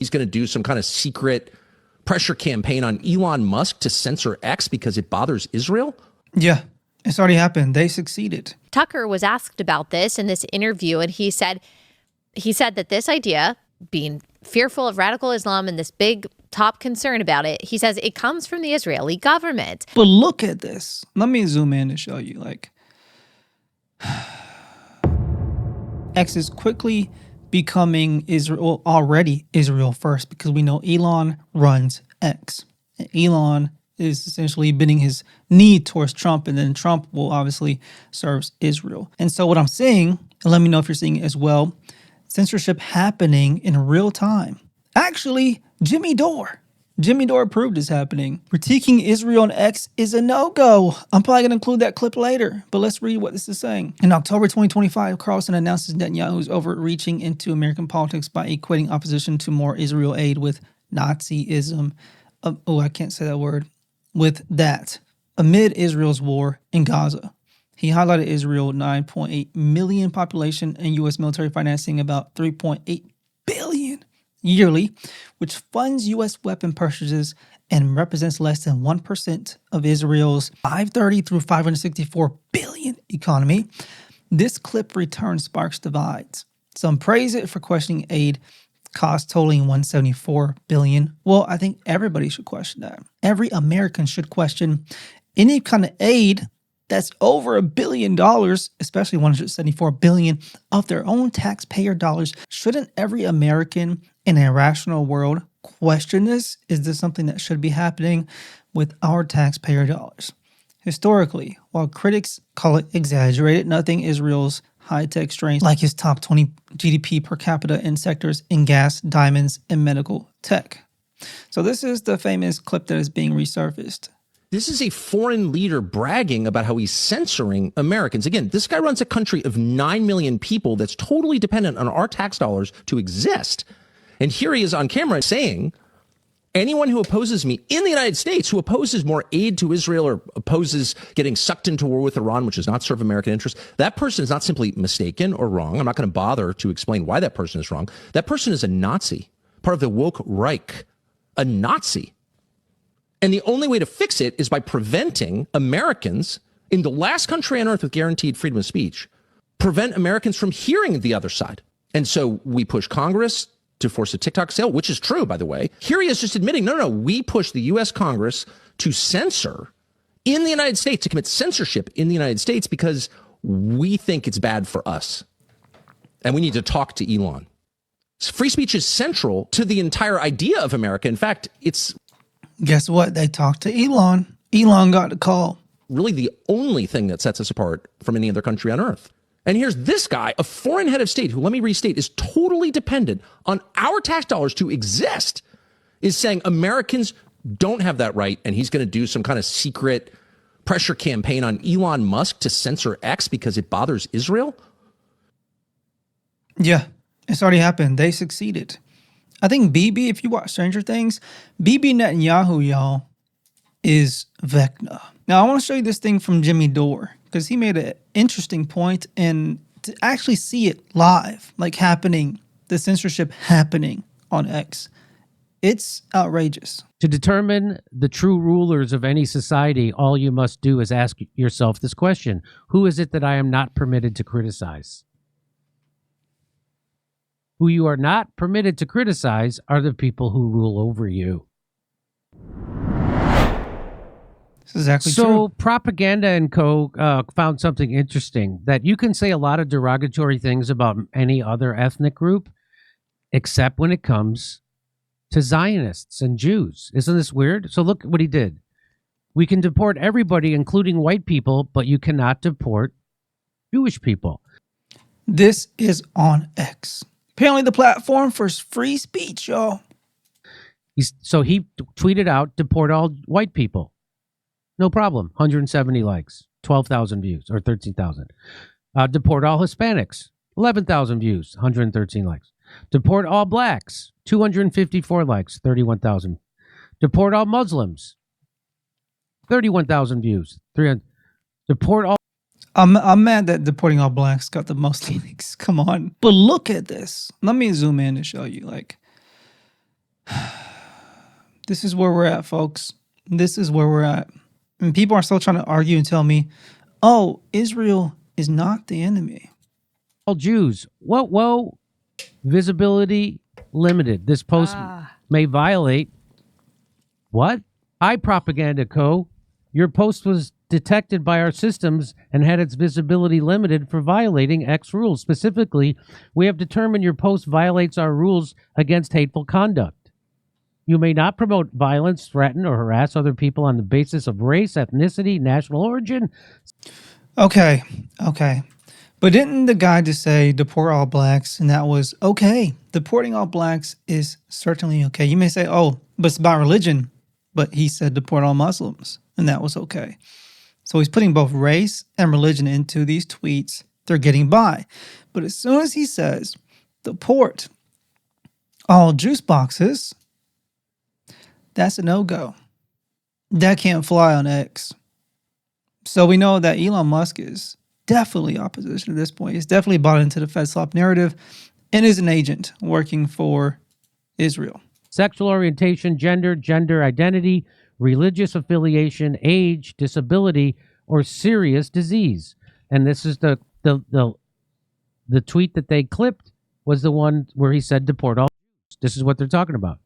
He's going to do some kind of secret pressure campaign on Elon Musk to censor X because it bothers Israel? Yeah, it's already happened. They succeeded. Tucker was asked about this in this interview, and he said that this idea, being fearful of radical Islam and this big top concern about it, he says it comes from the Israeli government. But look at this. Let me zoom in and show you. Like, X is quickly becoming Israel, already Israel first, because we know Elon runs X. And Elon is essentially bending his knee towards Trump, and then Trump will obviously serve Israel. And so what I'm seeing, and let me know if you're seeing it as well, censorship happening in real time. Actually, Jimmy Dore approved is happening. Critiquing Israel on X is a no-go. I'm probably going to include that clip later, but let's read what this is saying. In October 2025, Carlson announces Netanyahu's overreaching into American politics by equating opposition to more Israel aid with Nazism. I can't say that word. With that, amid Israel's war in Gaza. He highlighted Israel's 9.8 million population and U.S. military financing about $3.8 billion yearly, which funds U.S. weapon purchases and represents less than 1% of Israel's 530 through 564 billion economy. This clip return sparks divides. Some praise it for questioning aid costs totaling $174 billion. Well, I think everybody should question that. Every American should question any kind of aid that's over $1 billion, especially $174 billion of their own taxpayer dollars. Shouldn't every American in a rational world question this? Is this something that should be happening with our taxpayer dollars? Historically, while critics call it exaggerated, nothing Israel's high-tech strengths like his top 20 GDP per capita in sectors in gas, diamonds, and medical tech. So this is the famous clip that is being resurfaced. This is a foreign leader bragging about how he's censoring Americans. Again, this guy runs a country of 9 million people that's totally dependent on our tax dollars to exist. And here he is on camera saying, anyone who opposes me in the United States, who opposes more aid to Israel or opposes getting sucked into war with Iran, which does not serve American interests, that person is not simply mistaken or wrong. I'm not going to bother to explain why that person is wrong. That person is a Nazi, part of the woke Reich, a Nazi. And the only way to fix it is by preventing Americans in the last country on earth with guaranteed freedom of speech, prevent Americans from hearing the other side. And so we push Congress to force a TikTok sale, which is true, by the way. Here he is just admitting, no, we push the U.S. Congress to censor in the United States, to commit censorship in the United States because we think it's bad for us. And we need to talk to Elon. Free speech is central to the entire idea of America. In fact, it's... Guess what? They talked to Elon. Elon got the call. Really the only thing that sets us apart from any other country on earth. And here's this guy, a foreign head of state, who, let me restate, is totally dependent on our tax dollars to exist, is saying Americans don't have that right, and he's going to do some kind of secret pressure campaign on Elon Musk to censor X because it bothers Israel? Yeah, it's already happened. They succeeded. I think Bibi, if you watch Stranger Things, Bibi Netanyahu, y'all, is Vecna. Now, I want to show you this thing from Jimmy Dore, because he made an interesting point, and to actually see it live, like happening, the censorship happening on X, it's outrageous. To determine the true rulers of any society, all you must do is ask yourself this question: who is it that I am not permitted to criticize? Who you are not permitted to criticize are the people who rule over you. This is exactly true. So Propaganda and Co. Found something interesting, that you can say a lot of derogatory things about any other ethnic group, except when it comes to Zionists and Jews. Isn't this weird? So look what he did. We can deport everybody, including white people, but you cannot deport Jewish people. This is on X. Apparently the platform for free speech, y'all. So he tweeted out, deport all white people. No problem. 170 likes, 12,000 views, or 13,000. Deport all Hispanics, 11,000 views, 113 likes. Deport all blacks, 254 likes, 31,000. Deport all Muslims, 31,000 views, 300. Deport all... I'm mad that deporting all blacks got the most likes. Come on. But look at this. Let me zoom in and show you. Like, This is where we're at, folks. This is where we're at. And people are still trying to argue and tell me, oh, Israel is not the enemy. All Jews. Whoa. Visibility limited. This post may violate what? Hi, Propaganda Co. Your post was detected by our systems and had its visibility limited for violating X rules. Specifically, we have determined your post violates our rules against hateful conduct. You may not promote violence, threaten, or harass other people on the basis of race, ethnicity, national origin. Okay. But didn't the guy just say deport all blacks, and that was okay? Deporting all blacks is certainly okay. You may say, oh, but it's about religion. But he said deport all Muslims, and that was okay. So he's putting both race and religion into these tweets. They're getting by. But as soon as he says deport all juice boxes, that's a no-go. That can't fly on X. So we know that Elon Musk is definitely opposition at this point. He's definitely bought into the FedSlop narrative and is an agent working for Israel. Sexual orientation, gender identity, religious affiliation, age, disability, or serious disease. And this is the tweet that they clipped was the one where he said deport all Jews. This is what they're talking about.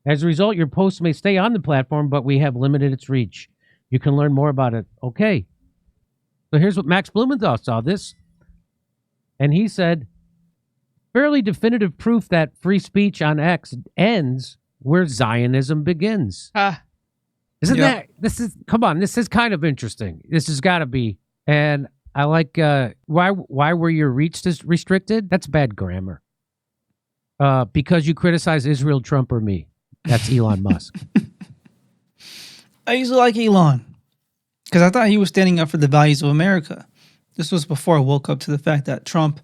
As a result, your post may stay on the platform, but we have limited its reach. You can learn more about it. Okay. So here's what Max Blumenthal saw this. And he said, fairly definitive proof that free speech on X ends where Zionism begins. Isn't that, this is kind of interesting. This has got to be. And I like, why were your reach restricted? That's bad grammar. Because you criticize Israel, Trump, or me. That's Elon Musk. I used to like Elon because I thought he was standing up for the values of America. This was before I woke up to the fact that Trump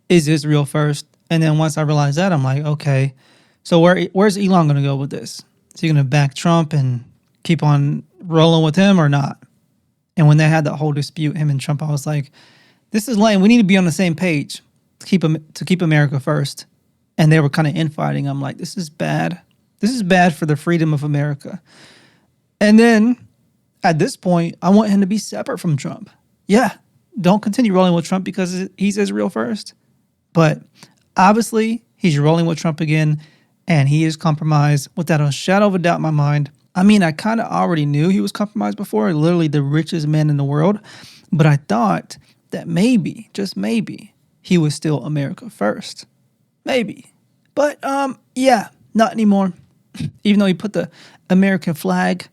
is Israel first. And then once I realized that, I'm like, okay, so where's Elon going to go with this? Is he going to back Trump and keep on rolling with him or not? And when they had that whole dispute, him and Trump, I was like, this is lame. We need to be on the same page to keep America first. And they were kind of infighting. I'm like, this is bad. This is bad for the freedom of America. And then at this point, I want him to be separate from Trump. Yeah, don't continue rolling with Trump because he's Israel first. But obviously, he's rolling with Trump again, and he is compromised without a shadow of a doubt in my mind. I mean, I kind of already knew he was compromised before, literally the richest man in the world. But I thought that maybe, just maybe, he was still America first. Maybe. But, yeah, not anymore. Even though he put the American flag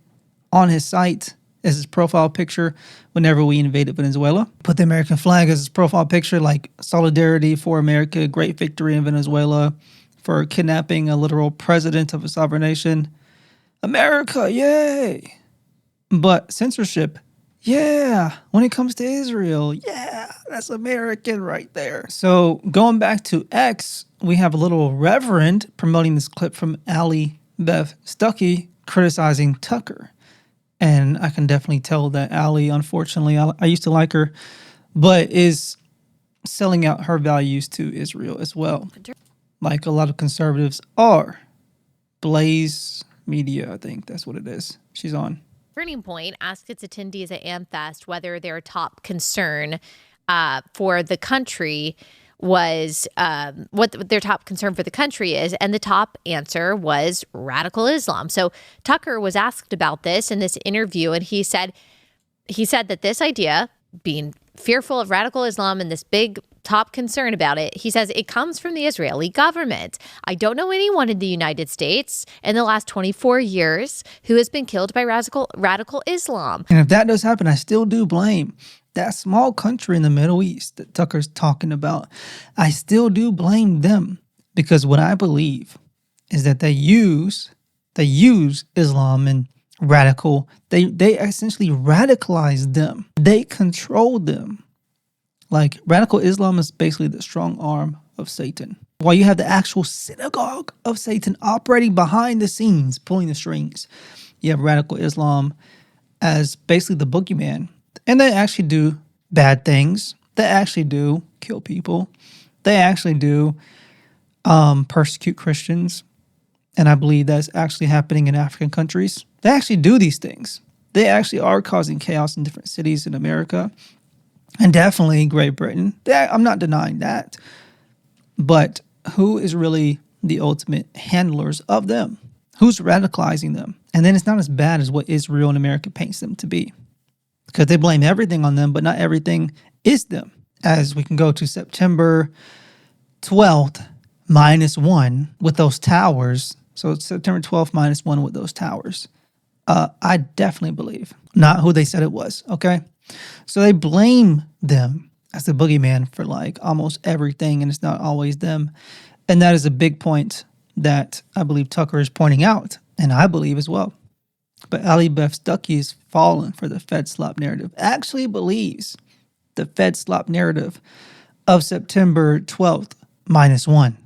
on his site as his profile picture whenever we invaded Venezuela. Put the American flag as his profile picture, like solidarity for America, great victory in Venezuela for kidnapping a literal president of a sovereign nation. America, yay! But censorship, yeah, when it comes to Israel, yeah, that's American right there. So going back to X, we have a little reverend promoting this clip from Allie Beth Stucky criticizing Tucker. And I can definitely tell that Allie, unfortunately, I used to like her, but is selling out her values to Israel as well. Like a lot of conservatives are. Blaze Media, I think that's what it is. She's on. Turning Point asked its attendees at AmFest whether their top concern for the country was what their top concern for the country is, and the top answer was radical Islam. So Tucker was asked about this in this interview, and he said that this idea, being fearful of radical Islam and this big top concern about it, he says it comes from the Israeli government. I don't know anyone in the United States in the last 24 years who has been killed by radical Islam. And if that does happen, I still do blame that small country in the Middle East that Tucker's talking about. I still do blame them because what I believe is that they use Islam and radical. They essentially radicalize them. They control them. Like radical Islam is basically the strong arm of Satan. While you have the actual synagogue of Satan operating behind the scenes, pulling the strings, you have radical Islam as basically the boogeyman. And they actually do bad things. They actually do kill people. They actually do persecute Christians. And I believe that's actually happening in African countries. They actually do these things. They actually are causing chaos in different cities in America and definitely in Great Britain. I'm not denying that. But who is really the ultimate handlers of them? Who's radicalizing them? And then it's not as bad as what Israel and America paints them to be, because they blame everything on them, but not everything is them. As we can go to September 12th -1 with those towers. So it's September 12th -1 with those towers. I definitely believe not who they said it was. Okay. So they blame them as the boogeyman for like almost everything, and it's not always them. And that is a big point that I believe Tucker is pointing out, and I believe as well. But Allie Beth Stucky is fallen for the Fed slop narrative, actually believes the Fed slop narrative of September 12th -1.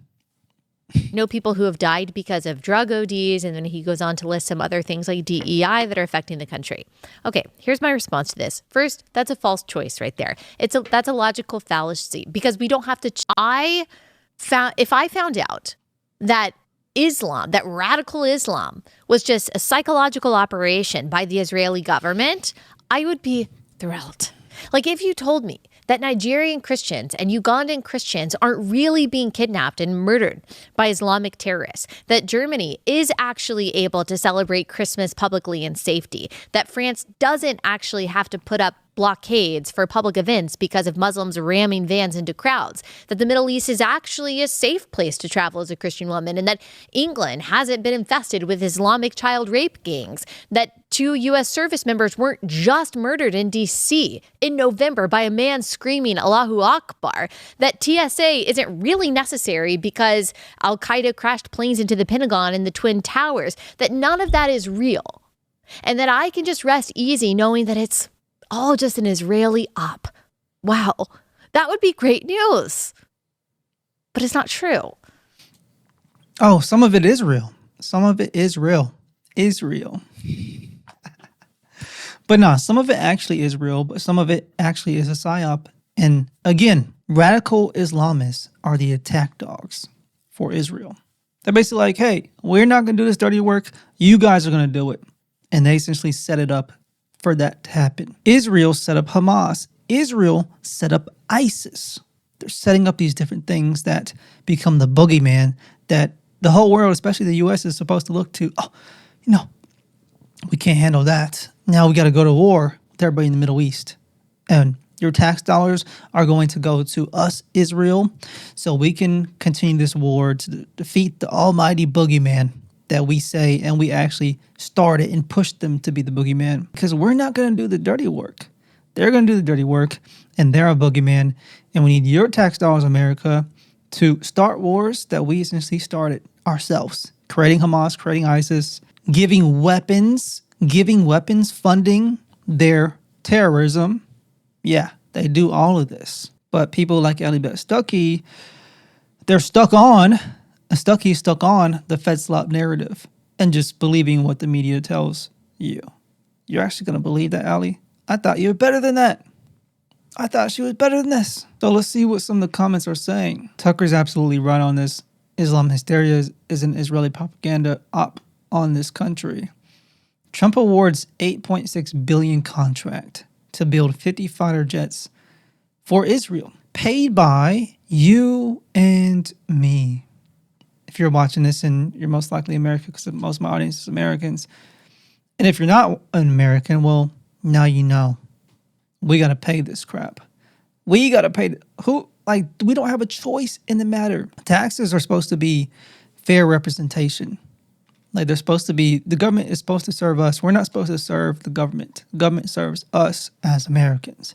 Know people who have died because of drug ODs, and then he goes on to list some other things like DEI that are affecting the country. Okay, here's my response to this. First, that's a false choice right there. That's a logical fallacy, because we don't have to. If I found out that Islam, that radical Islam, was just a psychological operation by the Israeli government, I would be thrilled. Like if you told me that Nigerian Christians and Ugandan Christians aren't really being kidnapped and murdered by Islamic terrorists, that Germany is actually able to celebrate Christmas publicly in safety, that France doesn't actually have to put up blockades for public events because of Muslims ramming vans into crowds, that the Middle East is actually a safe place to travel as a Christian woman, and that England hasn't been infested with Islamic child rape gangs, that 2 U.S. service members weren't just murdered in D.C. in November by a man screaming Allahu Akbar, that TSA isn't really necessary because Al-Qaeda crashed planes into the Pentagon and the Twin Towers, that none of that is real, and that I can just rest easy knowing that it's all just an Israeli op. Wow, that would be great news. But it's not true. Oh, some of it is real. Some of it is real. Israel. But no, some of it actually is real, but some of it actually is a psyop. And again, radical Islamists are the attack dogs for Israel. They're basically like, hey, we're not going to do this dirty work. You guys are going to do it. And they essentially set it up for that to happen. Israel set up Hamas. Israel set up ISIS. They're setting up these different things that become the boogeyman that the whole world, especially the U.S., is supposed to look to. Oh, we can't handle that. Now we got to go to war with everybody in the Middle East. And your tax dollars are going to go to us, Israel, so we can continue this war to defeat the almighty boogeyman that we say, and we actually started and pushed them to be the boogeyman, because we're not going to do the dirty work. They're going to do the dirty work, and they're a boogeyman. And we need your tax dollars, America, to start wars that we essentially started ourselves, creating Hamas, creating ISIS, giving weapons, funding their terrorism. Yeah, they do all of this. But people like Allie Beth Stucky, they're stuck on the Fed slop narrative and just believing what the media tells you. You're actually going to believe that, Allie? I thought you were better than that. I thought she was better than this. So let's see what some of the comments are saying. Tucker's absolutely right on this. Islam hysteria is an Israeli propaganda op on this country. Trump awards $8.6 billion contract to build 50 fighter jets for Israel, paid by you and me. If you're watching this, and you're most likely American, because most of my audience is Americans. And if you're not an American, well, now you know. We got to pay this crap. We got to pay. We don't have a choice in the matter. Taxes are supposed to be fair representation. Like they're supposed to be, the government is supposed to serve us. We're not supposed to serve the government. The government serves us as Americans.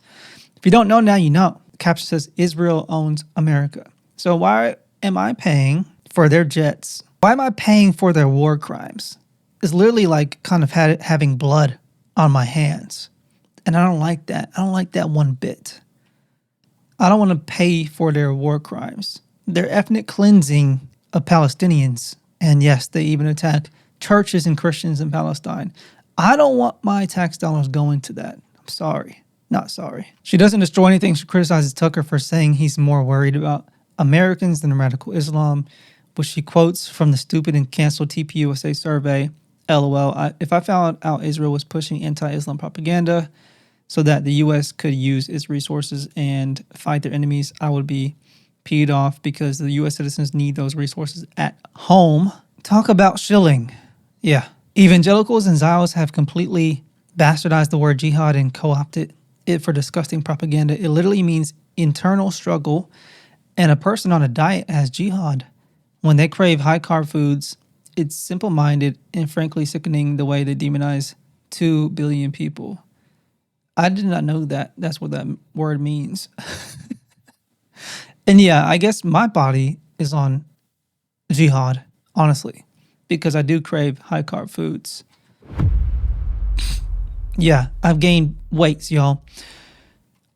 If you don't know, now you know. The caption says Israel owns America. So why am I paying for their jets? Why am I paying for their war crimes? It's literally like kind of having blood on my hands. And I don't like that. I don't like that one bit. I don't want to pay for their war crimes. Their ethnic cleansing of Palestinians. And yes, they even attack churches and Christians in Palestine. I don't want my tax dollars going to that. I'm sorry. Not sorry. She doesn't destroy anything. She criticizes Tucker for saying he's more worried about Americans than radical Islam. which she quotes from the stupid and canceled TPUSA survey. LOL. If I found out Israel was pushing anti-Islam propaganda so that the U.S. could use its resources and fight their enemies, I would be peed off because the U.S. citizens need those resources at home. Talk about shilling. Yeah. Evangelicals and Zios have completely bastardized the word jihad and co-opted it for disgusting propaganda. It literally means internal struggle, and a person on a diet has jihad. When they crave high-carb foods, it's simple-minded and frankly sickening the way they demonize 2 billion people. I did not know that that's what that word means. And yeah, I guess my body is on jihad, honestly, because I do crave high-carb foods. Yeah, I've gained weights, y'all.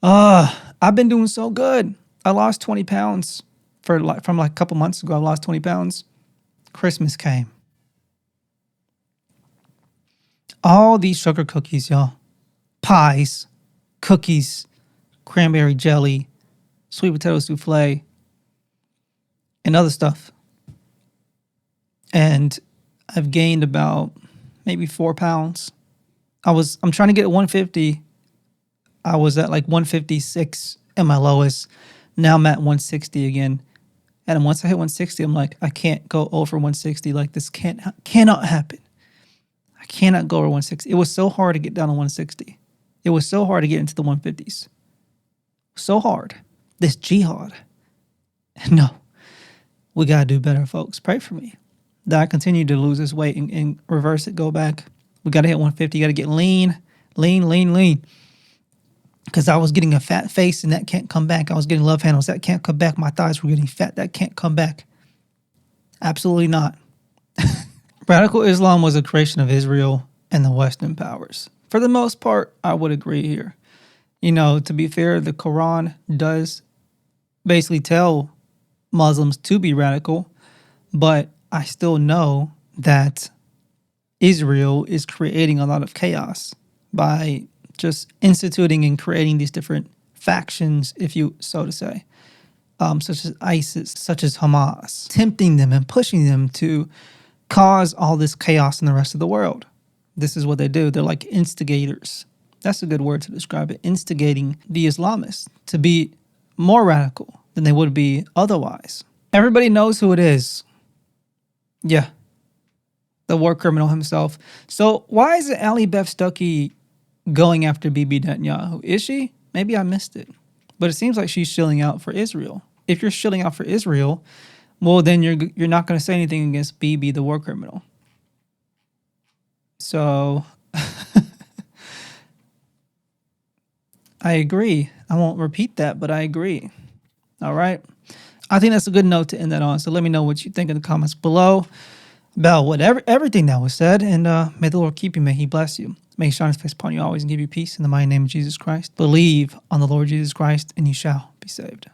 I've been doing so good. I lost 20 pounds from a couple months ago. I lost 20 pounds. Christmas came. All these sugar cookies, y'all. Pies, cookies, cranberry jelly, sweet potato souffle, and other stuff. And I've gained about maybe 4 pounds. I'm trying to get 150. I was at like 156 at my lowest. Now I'm at 160 again. And once I hit 160, I'm like, I can't go over 160. Like, this cannot happen. I cannot go over 160. It was so hard to get down to 160. It was so hard to get into the 150s. So hard. This jihad. No. We got to do better, folks. Pray for me that I continue to lose this weight and reverse it, go back. We got to hit 150. You got to get lean. Because I was getting a fat face and that can't come back. I was getting love handles. That can't come back. My thighs were getting fat. That can't come back. Absolutely not. Radical Islam was a creation of Israel and the Western powers. For the most part, I would agree here. You know, to be fair, the Quran does basically tell Muslims to be radical, but I still know that Israel is creating a lot of chaos by just instituting and creating these different factions, if you so to say, such as ISIS, such as Hamas, tempting them and pushing them to cause all this chaos in the rest of the world. This is what they do. They're like instigators. That's a good word to describe it. Instigating the Islamists to be more radical than they would be otherwise. Everybody knows who it is. Yeah. The war criminal himself. So why is it Allie Beth Stucky going after Bibi Netanyahu? Is she? Maybe I missed it. But it seems like she's shilling out for Israel. If you're shilling out for Israel, well, then you're not going to say anything against Bibi, the war criminal. So I agree. I won't repeat that, but I agree. All right. I think that's a good note to end that on. So let me know what you think in the comments below about everything that was said. And may the Lord keep you. May he bless you. May he shine his face upon you always and give you peace in the mighty name of Jesus Christ. Believe on the Lord Jesus Christ and you shall be saved.